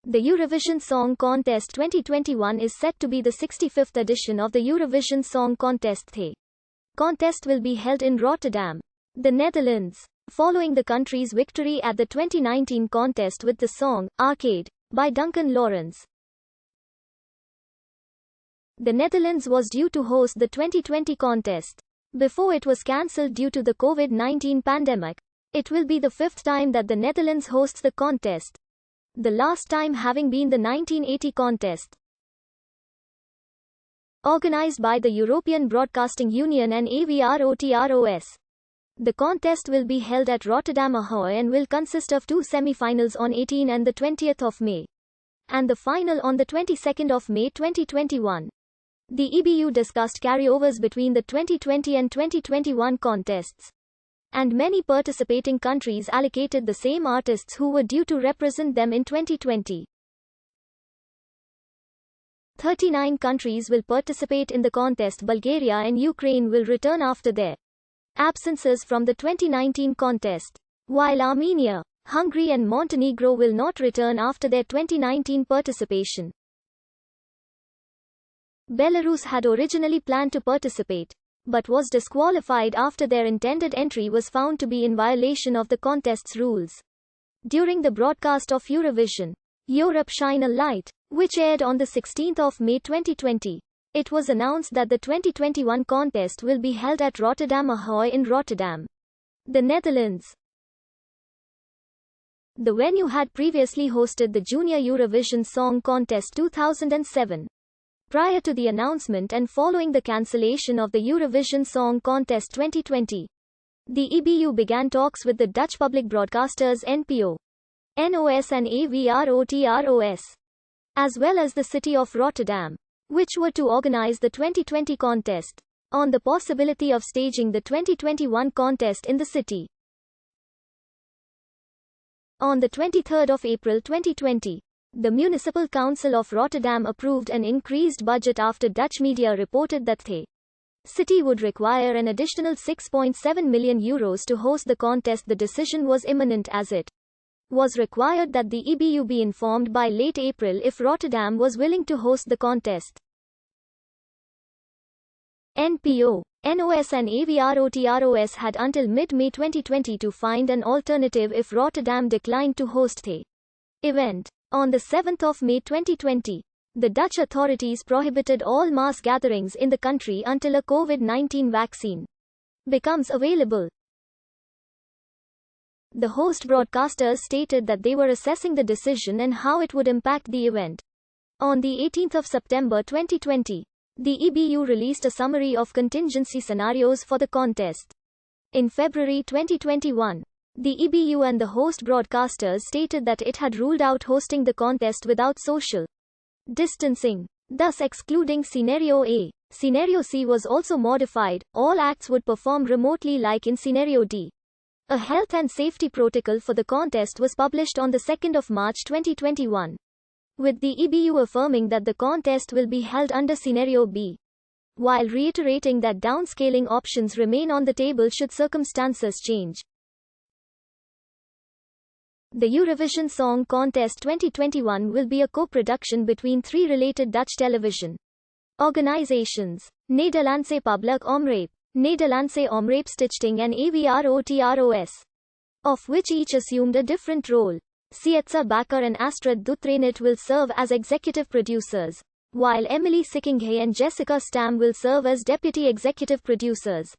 The Eurovision Song Contest 2021 is set to be the 65th edition of the Eurovision Song Contest. The contest will be held in Rotterdam, the Netherlands, following the country's victory at the 2019 contest with the song, Arcade, by Duncan Lawrence. The Netherlands was due to host the 2020 contest before it was cancelled due to the COVID-19 pandemic. It will be the fifth time that the Netherlands hosts the contest, the last time having been the 1980 contest. Organized by the European Broadcasting Union and AVROTROS. The contest will be held at Rotterdam Ahoy and will consist of two semi-finals on 18 and the 20th of May, and the final on the 22nd of May 2021. The EBU discussed carryovers between the 2020 and 2021 contests, and many participating countries allocated the same artists who were due to represent them in 2020. 39 countries will participate in the contest. Bulgaria and Ukraine will return after their absences from the 2019 contest, while Armenia, Hungary and Montenegro will not return after their 2019 participation. Belarus had originally planned to participate, but was disqualified after their intended entry was found to be in violation of the contest's rules. During the broadcast of Eurovision, Europe Shine a Light, which aired on the 16th of May 2020, it was announced that the 2021 contest will be held at Rotterdam Ahoy in Rotterdam, the Netherlands. The venue had previously hosted the Junior Eurovision Song Contest 2007. Prior to the announcement and following the cancellation of the Eurovision Song Contest 2020, the EBU began talks with the Dutch public broadcasters NPO, NOS and AVROTROS, as well as the city of Rotterdam, which were to organize the 2020 contest, on the possibility of staging the 2021 contest in the city. On the 23rd of April 2020, the Municipal Council of Rotterdam approved an increased budget after Dutch media reported that the city would require an additional €6.7 million to host the contest. The decision was imminent as it was required that the EBU be informed by late April if Rotterdam was willing to host the contest. NPO, NOS and AVROTROS had until mid-May 2020 to find an alternative if Rotterdam declined to host the event. On the 7th of May 2020, the Dutch authorities prohibited all mass gatherings in the country until a COVID-19 vaccine becomes available. The host broadcasters stated that they were assessing the decision and how it would impact the event. On the 18th of September 2020, the EBU released a summary of contingency scenarios for the contest. In February 2021, the EBU and the host broadcasters stated that it had ruled out hosting the contest without social distancing, thus excluding Scenario A. Scenario C was also modified. All acts would perform remotely like in Scenario D. A health and safety protocol for the contest was published on the 2nd of March 2021, with the EBU affirming that the contest will be held under Scenario B, while reiterating that downscaling options remain on the table should circumstances change. The Eurovision Song Contest 2021 will be a co-production between three related Dutch television organizations: Nederlandse Public Omroep, Nederlandse Omroepstichting and AVROTROS, of which each assumed a different role. Sietze Bakker and Astrid Dutrenit will serve as executive producers, while Emily Sikkinghe and Jessica Stam will serve as deputy executive producers.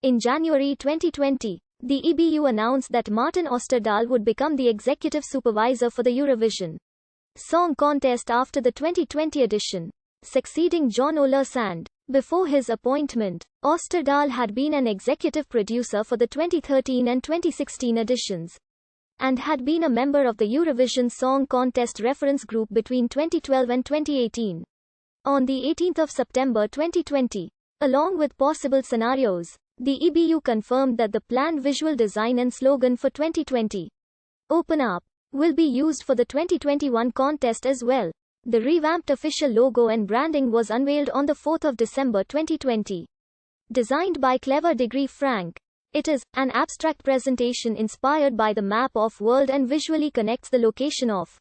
In January 2020, the EBU announced that Martin Osterdahl would become the executive supervisor for the Eurovision Song Contest after the 2020 edition, succeeding John Ola Sand. Before his appointment, Osterdahl had been an executive producer for the 2013 and 2016 editions, and had been a member of the Eurovision Song Contest reference group between 2012 and 2018. On the 18th of September 2020, along with possible scenarios, the EBU confirmed that the planned visual design and slogan for 2020, Open Up, will be used for the 2021 contest as well. The revamped official logo and branding was unveiled on the 4th of December 2020. Designed by Clever Degree Frank, it is an abstract presentation inspired by the map of world and visually connects the location of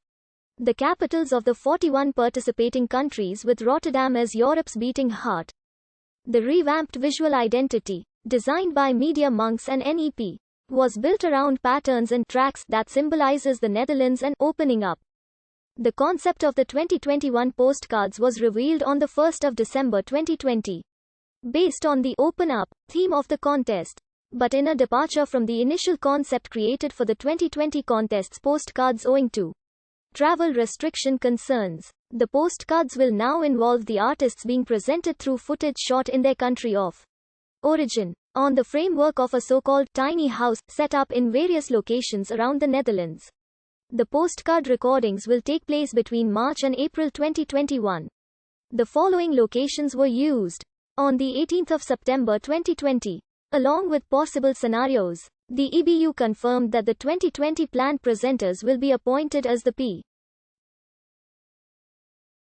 the capitals of the 41 participating countries, with Rotterdam as Europe's beating heart. The revamped visual identity, designed by Media Monks and NEP, was built around patterns and tracks that symbolizes the Netherlands and opening up. The concept of the 2021 postcards was revealed on the 1st of December 2020. Based on the Open Up theme of the contest, but in a departure from the initial concept created for the 2020 contest's postcards owing to travel restriction concerns. The postcards will now involve the artists being presented through footage shot in their country of origin, on the framework of a so-called tiny house set up in various locations around the Netherlands. The postcard recordings will take place between March and April 2021. The following locations were used. On the 18th of September 2020, along with possible scenarios, the EBU confirmed that the 2020 planned presenters will be appointed as the P.